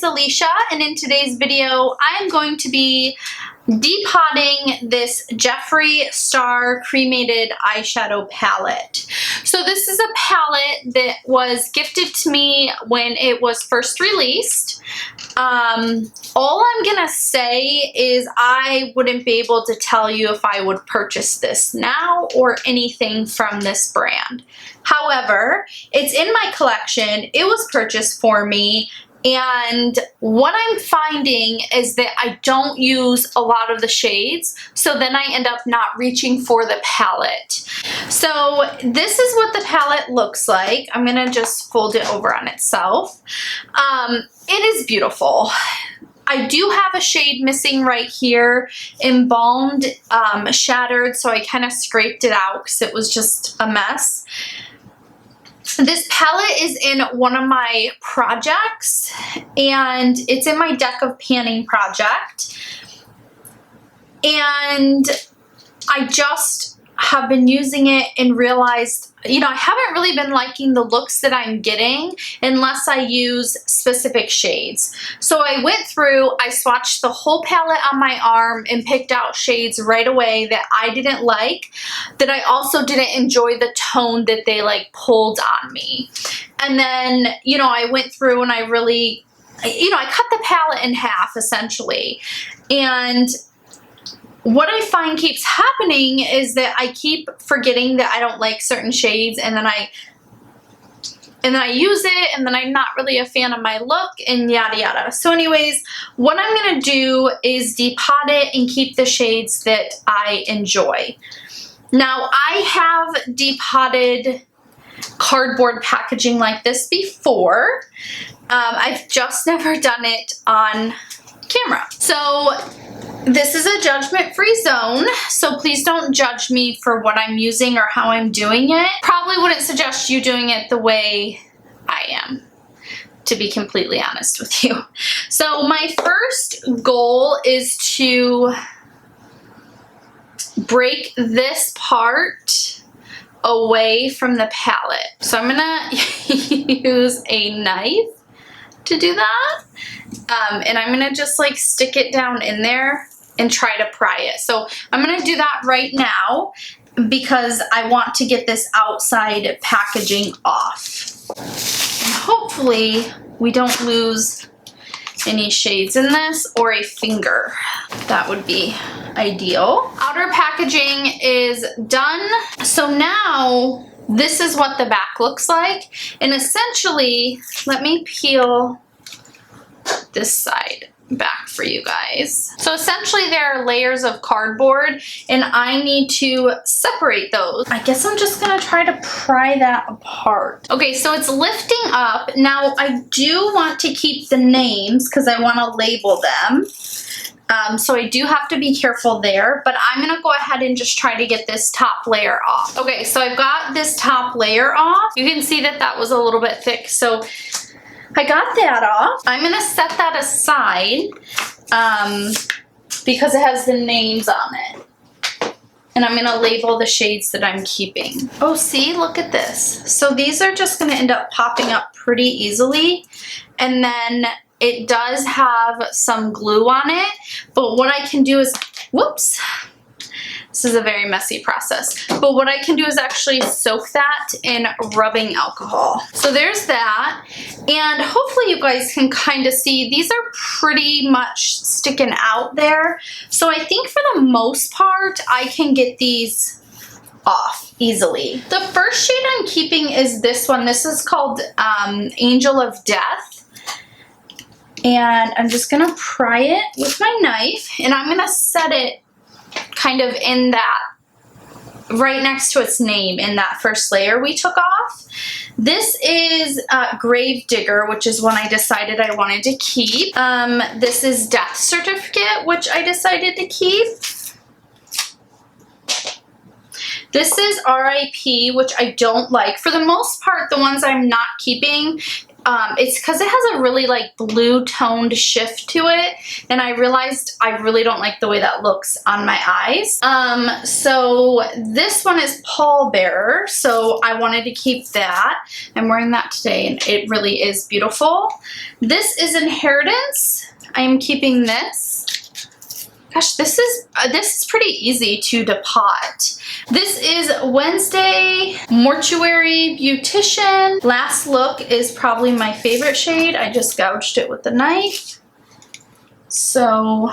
Alicia, and in today's video I am going to be depotting this Jeffree Star cremated eyeshadow palette. So this is a palette that was gifted to me when it was first released. All I'm gonna say is I wouldn't be able to tell you if I would purchase this now or anything from this brand. However, it's in my collection, it was purchased for me, and what I'm finding is that I don't use a lot of the shades, so then I end up not reaching for the palette. So this is what the palette looks like. I'm gonna just fold it over on itself. It is beautiful. I do have a shade missing right here, embalmed, shattered, so I kind of scraped it out because it was just a mess. This palette is in one of my projects, and it's in my deck of panning project, and I just have been using it and realized, you know, I haven't really been liking the looks that I'm getting unless I use specific shades. So I went through, I swatched the whole palette on my arm and picked out shades right away that I didn't like, that I also didn't enjoy the tone that they like pulled on me. And then, you know, I went through and I really, you know, I cut the palette in half essentially. And what I find keeps happening is that I keep forgetting that I don't like certain shades, and then I use it, and then I'm not really a fan of my look, and yada yada. So anyways, what I'm gonna do is depot it and keep the shades that I enjoy. Now, I have depotted cardboard packaging like this before. I've just never done it on camera. So this is a judgment-free zone, so please don't judge me for what I'm using or how I'm doing it. Probably wouldn't suggest you doing it the way I am, to be completely honest with you. So my first goal is to break this part away from the palette. So I'm gonna use a knife to do that. And I'm gonna just like stick it down in there and try to pry it. So I'm gonna do that right now because I want to get this outside packaging off. And hopefully we don't lose any shades in this or a finger. That would be ideal. Outer packaging is done. So now this is what the back looks like. And essentially, let me peel this side back for you guys. So essentially there are layers of cardboard and I need to separate those. I guess I'm just gonna try to pry that apart. Okay, so it's lifting up. Now I do want to keep the names because I want to label them. So I do have to be careful there, but I'm gonna go ahead and just try to get this top layer off. Okay, so I've got this top layer off. You can see that that was a little bit thick, so I got that off. I'm gonna set that aside because it has the names on it. And I'm gonna label the shades that I'm keeping. Oh, see, look at this. So these are just gonna end up popping up pretty easily. And then it does have some glue on it, but what I can do is, whoops. This is a very messy process. But what I can do is actually soak that in rubbing alcohol. So there's that. And hopefully you guys can kind of see these are pretty much sticking out there. So I think for the most part, I can get these off easily. The first shade I'm keeping is this one. This is called Angel of Death. And I'm just gonna pry it with my knife, and I'm gonna set it kind of in that, right next to its name in that first layer we took off. This is Grave Digger, which is one I decided I wanted to keep. This is Death Certificate, which I decided to keep. This is RIP, which I don't like. For the most part, the ones I'm not keeping it's because it has a really like blue toned shift to it, and I realized I really don't like the way that looks on my eyes. So this one is Pallbearer, so I wanted to keep that. I'm wearing that today and it really is beautiful. This is Inheritance. I am keeping this. Gosh, this is pretty easy to depot. This is Wednesday Mortuary Beautician. Last Look is probably my favorite shade. I just gouged it with the knife. So,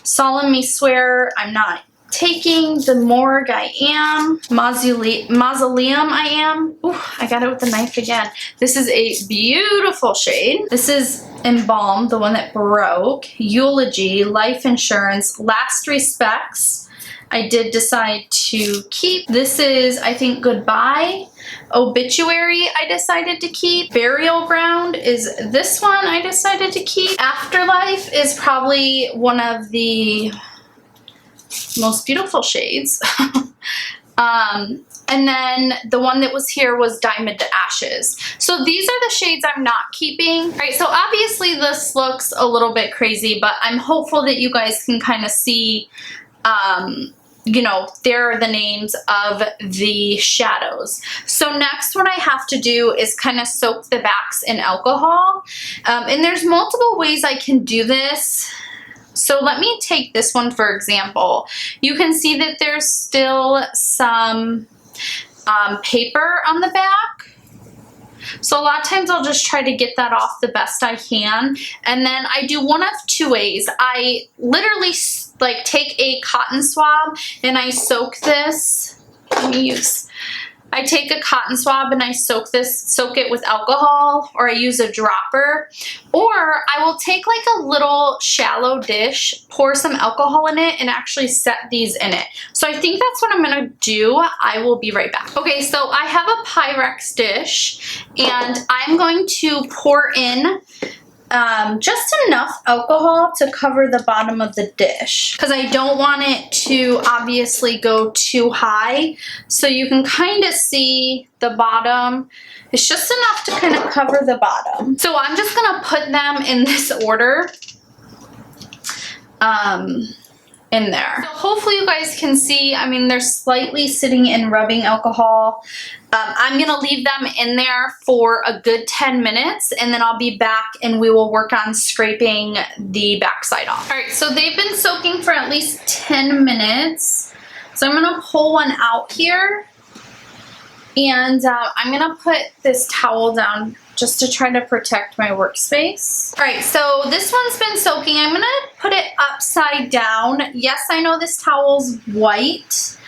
solemnly swear I'm not taking. The morgue I am. Mausoleum I am. Ooh, I got it with the knife again. This is a beautiful shade. This is Embalm, the one that broke. Eulogy, Life Insurance, Last Respects. I did decide to keep. This is, I think, Goodbye. Obituary I decided to keep. Burial Ground is this one I decided to keep. Afterlife is probably one of the most beautiful shades. And then the one that was here was Diamond to Ashes. So these are the shades I'm not keeping. All right, so obviously this looks a little bit crazy, but I'm hopeful that you guys can kind of see, you know, there are the names of the shadows. So next what I have to do is kind of soak the backs in alcohol. And there's multiple ways I can do this. So let me take this one for example. You can see that there's still some paper on the back. So a lot of times I'll just try to get that off the best I can. And then I do one of two ways. I literally like take a cotton swab and I soak this. I take a cotton swab and I soak it with alcohol, or I use a dropper, or I will take like a little shallow dish, pour some alcohol in it, and actually set these in it. So I think that's what I'm gonna do. I will be right back. Okay, so I have a Pyrex dish and I'm going to pour in just enough alcohol to cover the bottom of the dish, because I don't want it to obviously go too high. So you can kind of see the bottom. It's just enough to kind of cover the bottom. So I'm just gonna put them in this order in there. So hopefully you guys can see, I mean, they're slightly sitting in rubbing alcohol. I'm gonna leave them in there for a good 10 minutes and then I'll be back and we will work on scraping the backside off. All right, so they've been soaking for at least 10 minutes. So I'm gonna pull one out here and I'm gonna put this towel down just to try to protect my workspace. All right, so this one's been soaking. I'm gonna put it upside down. Yes, I know this towel's white.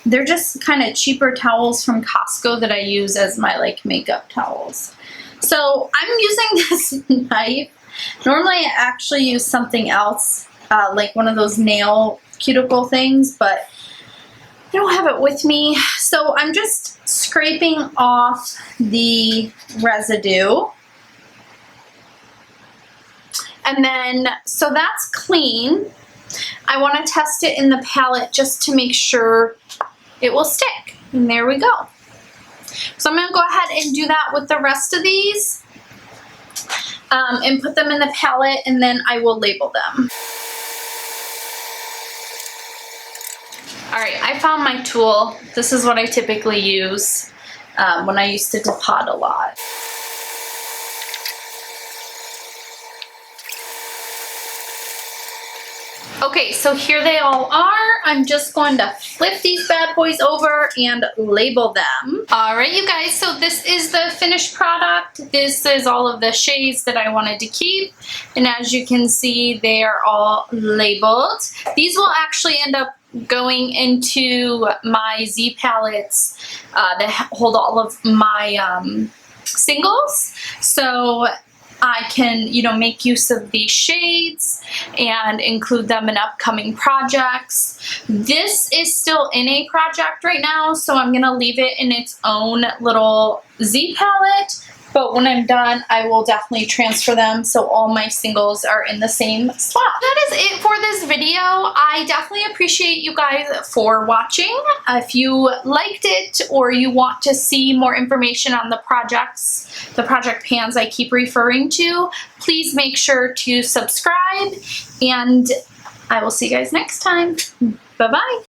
They're just kind of cheaper towels from Costco that I use as my like makeup towels. So I'm using this knife. Normally I actually use something else, like one of those nail cuticle things, but I don't have it with me. So I'm just scraping off the residue. And then, so that's clean. I want to test it in the palette just to make sure it will stick. And there we go. So I'm going to go ahead and do that with the rest of these and put them in the palette, and then I will label them. All right, I found my tool. This is what I typically use when I used to depot a lot. Okay, so here they all are. I'm just going to flip these bad boys over and label them. All right, you guys, so this is the finished product. This is all of the shades that I wanted to keep. And as you can see, they are all labeled. These will actually end up going into my Z palettes that hold all of my singles. So I can, you know, make use of these shades and include them in upcoming projects. This is still in a project right now, so I'm gonna leave it in its own little Z palette. but when I'm done, I will definitely transfer them so all my singles are in the same spot. That is it for this video. I definitely appreciate you guys for watching. If you liked it or you want to see more information on the projects, the project pans I keep referring to, please make sure to subscribe, and I will see you guys next time. Bye-bye.